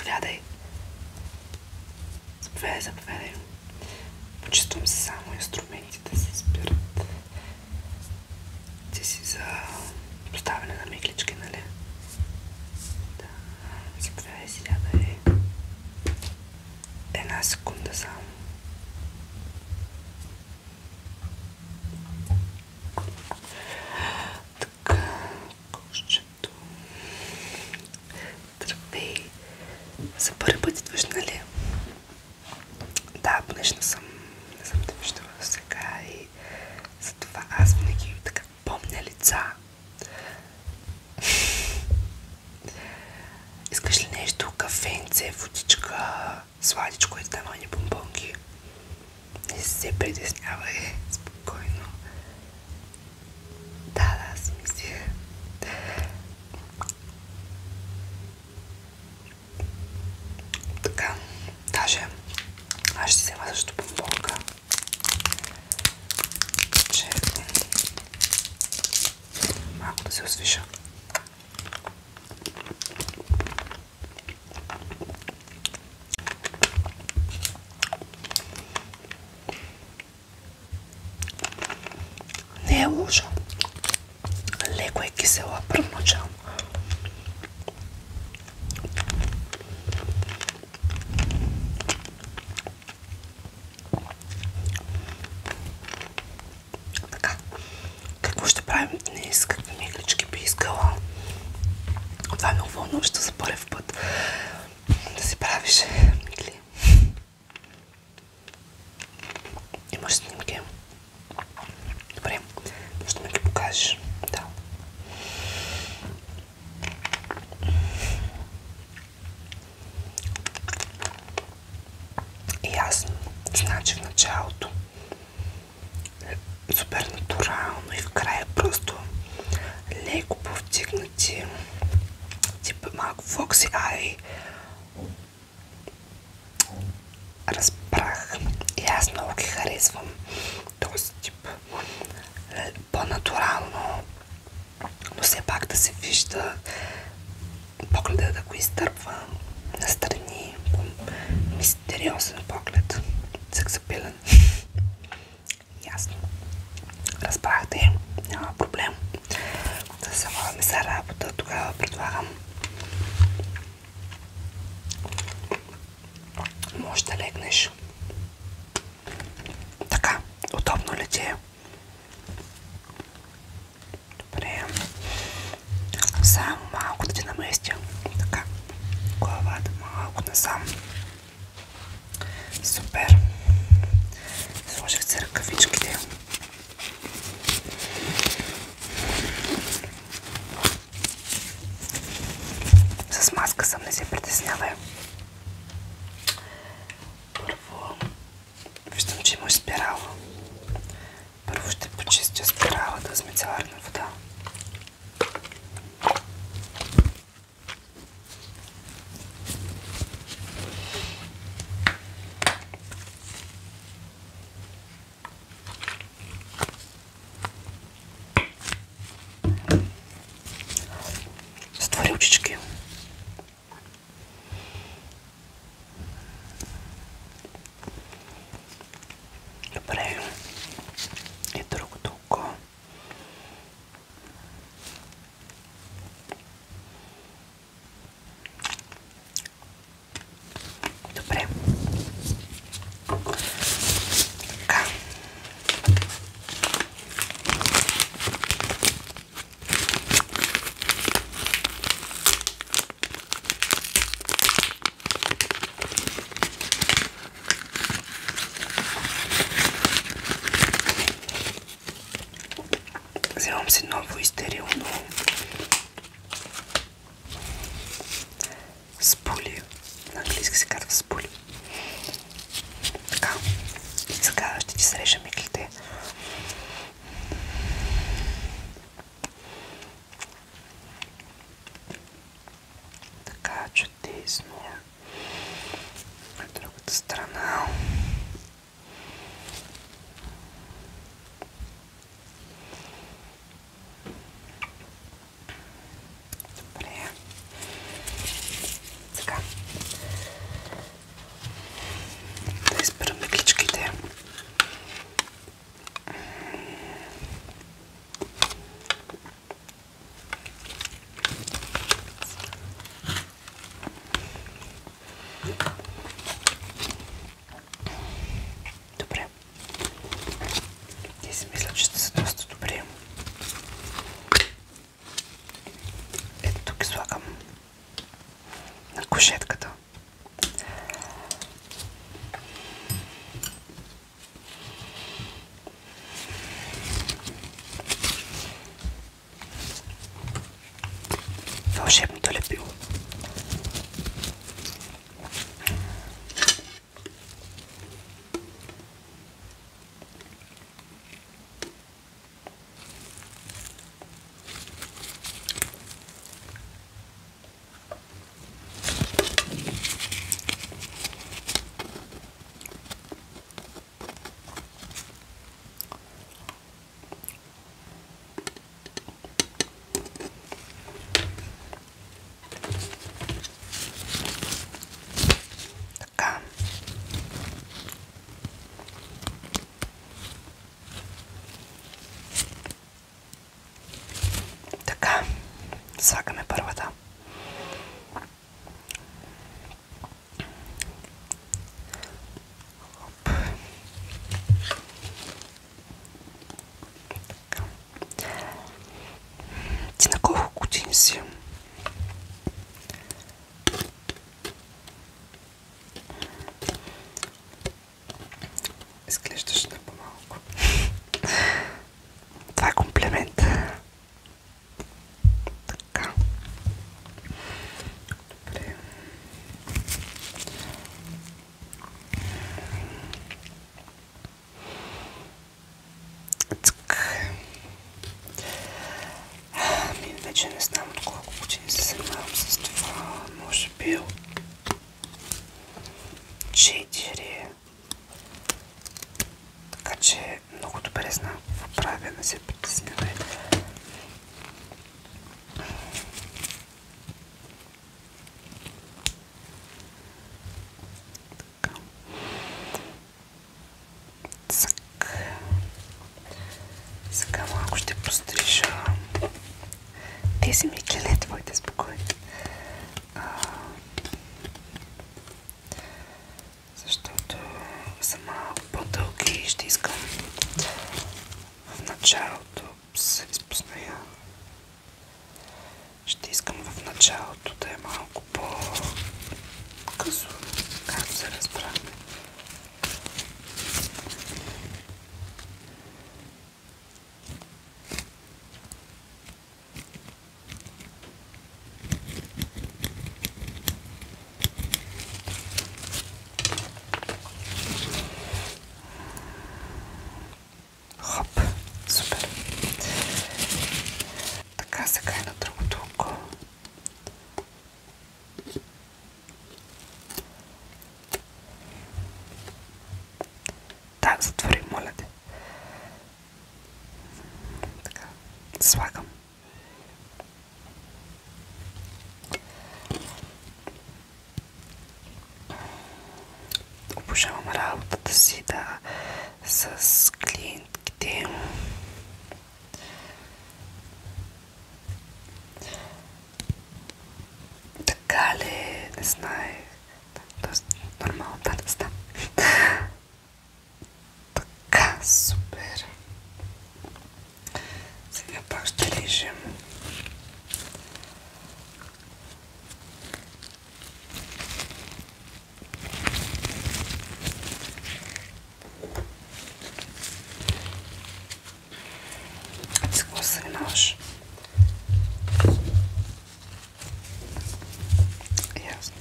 Заповядай. Заповядай. Почувствам се само инструментите се спират. Ти си за поставяне на миглички, нали? Да. Заповядай, сядай. Една секунда само. Така, кошчето. Тръпей. За първи път идваш, нали? Да, понеже не съм те виждала сега и затова аз винаги така помня лица. Искаш ли нещо? Кафенце, водичка, сладичко и там ни бомбонки? Не се притеснявай, спокойно. Да, си мисля. Така, даже аз ще взема също бомбонка. Че малко да се освиша. Не е лошо. Леко е кисела първоначално. Така, какво ще правим днес? Какви миглички би искала? Това е много вълнуващо за първи път да си правиш мигли. Имаш снимки? Добре, може да ми ги покажеш. Да. Ясно. Значи в началото супер натурално и в края просто леко повдигнати, типа малко фокси ай. Разбрах. И аз много ги харесвам този тип. По-натурално, но все пак да се вижда погледа да го изтърпва настрани. Мистериозен поглед. Сексапилен. Ясно. Разбрахте. Няма проблем. Да се водим за работа. Тогава предлагам може да легнеш. Така, удобно ли ти е? Добре. Само малко да ти наместя. Така, главата малко насам. Супер. Сложих си ръкавичките. С маска съм, не се притеснявай. Първо, виждам, че имаш спирала. Първо ще почистя спиралата с мицеларна вода. Затвори очички. Добре. И другото око. Добре. Така. Вземам си ново и стерилно спули. На английски се казва спули. Така. И сега ще ти срежа миглите. Така, чудесно. На другата страна. Добре. Сега си. Изглеждаш на по-малко. Това е комплимент. Така. Добре. Вече не знам от колко години се занимавам с това. Може би от 4. Така че много добре знам какво правя, не се притеснявай. Сега малко ще пострижа тези ми келет, твоите спокойни. Защото са малко по-дълги и ще искам в началото се изпусная. Ще искам в началото да е малко по-късо, както се разбрахме. Хоп, супер. Така, сега е на другото око. Да, затвори, моля те. Така, слагам. Обожавам работата си, да, с клиентките. Така ли? Не знаех. Тоест, нормално, да, не знам. Така, супер. Сега пак ще режем. А ти с какво се занимаваш? Ясно.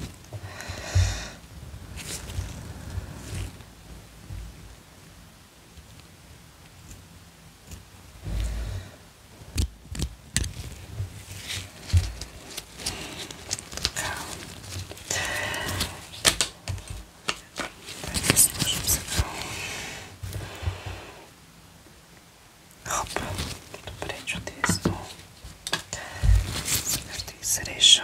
Хоп, добре, чудесно. Сега ще ги срежа.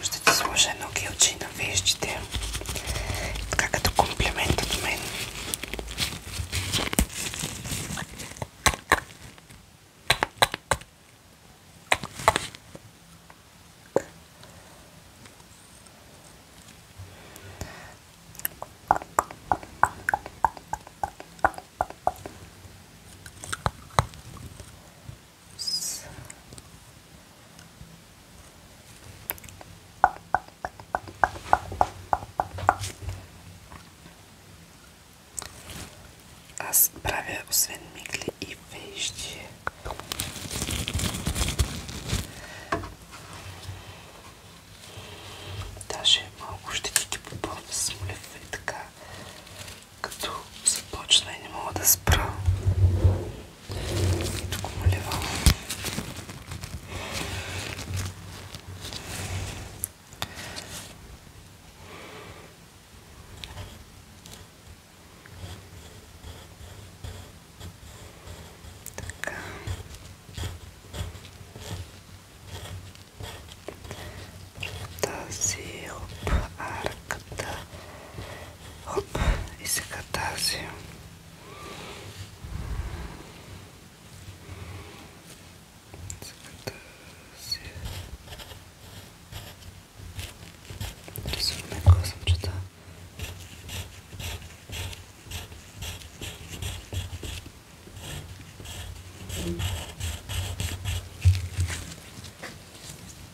Ще ти сложа едно гелче на веждите. Така като комплимент от мен. Аз правя освен мигли и вежди. Даже малко ще ти попълня с молива и така. Като започна и не мога да спра. И тук молива.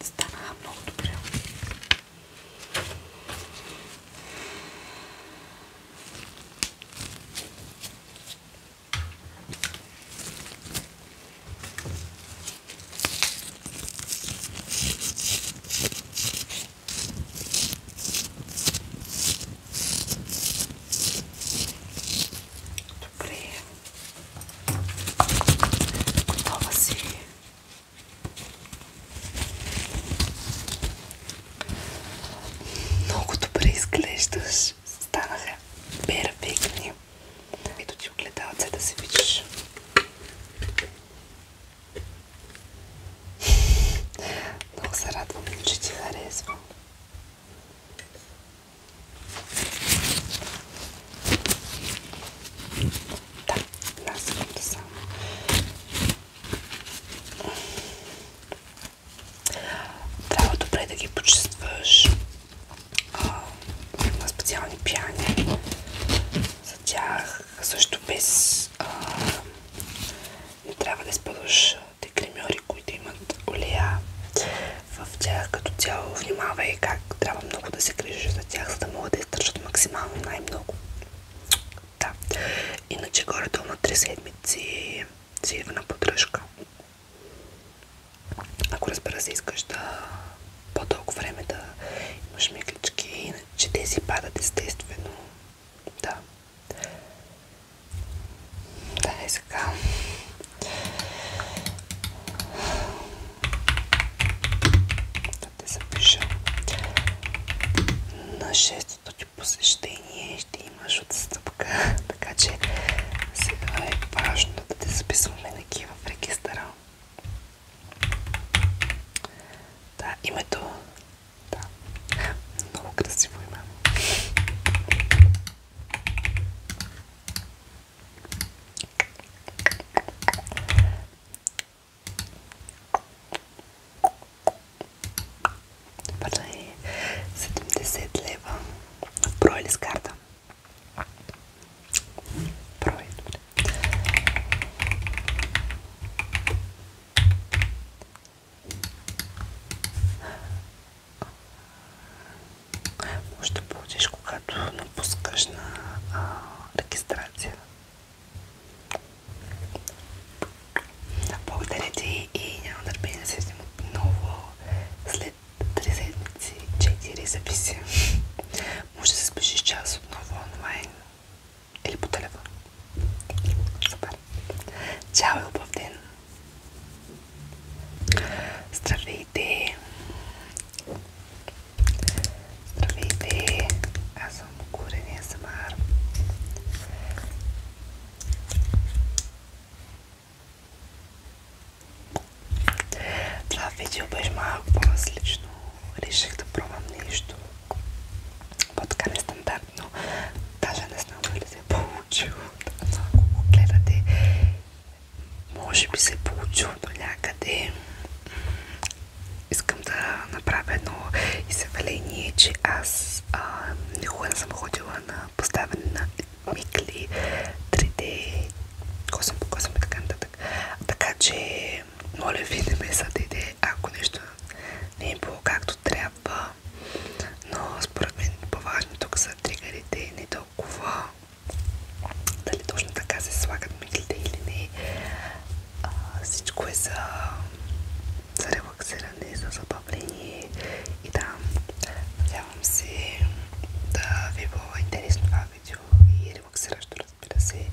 Станаха много добре. Добре. Готова си. Много добре изглеждаш. Станаха перфектни. Ето ти огледалце да се видиш. Много се радвам, че ти харесва. Да, една секунда само. Трябва добре да ги почувстваш. Има специални пяни за тях. Също без не трябва да използваш те кремьори, които имат олея в тях. Като цяло внимавай как трябва много да се грижиш за тях, за да могат да издържат максимално най-много. Да. Иначе горе-долу на 3 седмици си идва на поддръжка. Ако разбира се искаш да по-дълго време да имаш миглички, иначе тези падат естествено. Да. Да, е сега. Да те запиша. На 6-то ти посещение ще имаш отстъпка, така че сега е важно да те записваме винаги в регистъра. Да, името. Да. Много красиво име. Добре, 70 лева. В брой ли с карта? Брой, добре. Може да получиш, когато напускаш на регистрация. Да, благодаря ти и няма търпение да се видим отново след 3 седмици, 4 зависи. Може да се спешиш час отново онлайн или по телефон. Супер. Чао и хубав ден. Здравейте. Здравейте. Аз съм Корения Самар. Това видео беше малко по-различно. Реших да пробвам нещо по-така нестандартно. Даже не знам дали се е получило. Ако го гледате, може би се е получило до някъде. Искам да направя едно изявление, че аз никога не съм ходила на поставяне на микли, 3D, косъм по косъм и така нататък. Така че, моля ви, не ме съдете, ако нещо не е било както трябва. Но според мен по-важно тук са тригърите, не толкова дали точно така се слагат миклите или не. Всичко е за релаксиране, за забавление и да, надявам се да ви било интересно това видео и релаксиращо, разбира се.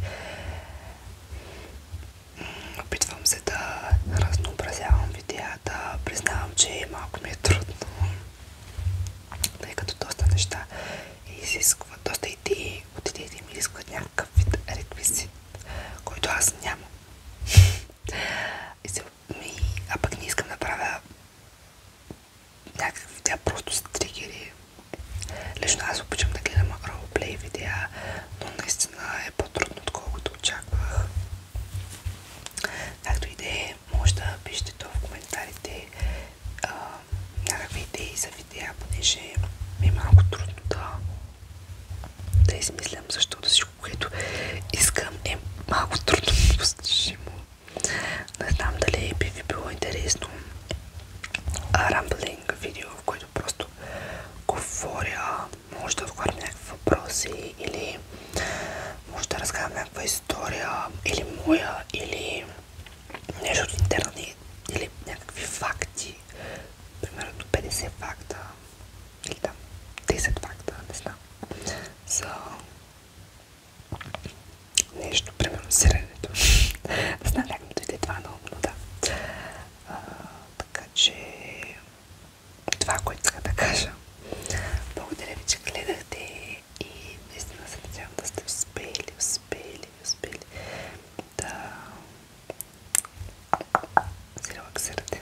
Опитвам се да разнообразявам видеята, признавам, че малко ми е трудно, тъй като доста неща изискват, доста идеи, от идеите ми изискват някакъв вид реквизит, който аз нямам. А пък не искам да правя някакви видеа просто с тригери. Лично аз обичам да гледам ролплей видеа, но наистина е по-трудно, отколкото очаквах. Както и да е, може да пишете то в коментарите някакви идеи за видеа, понеже ми е малко трудно да измислям, защото всичко, което искам, е малко трудно да постигна. боксерите.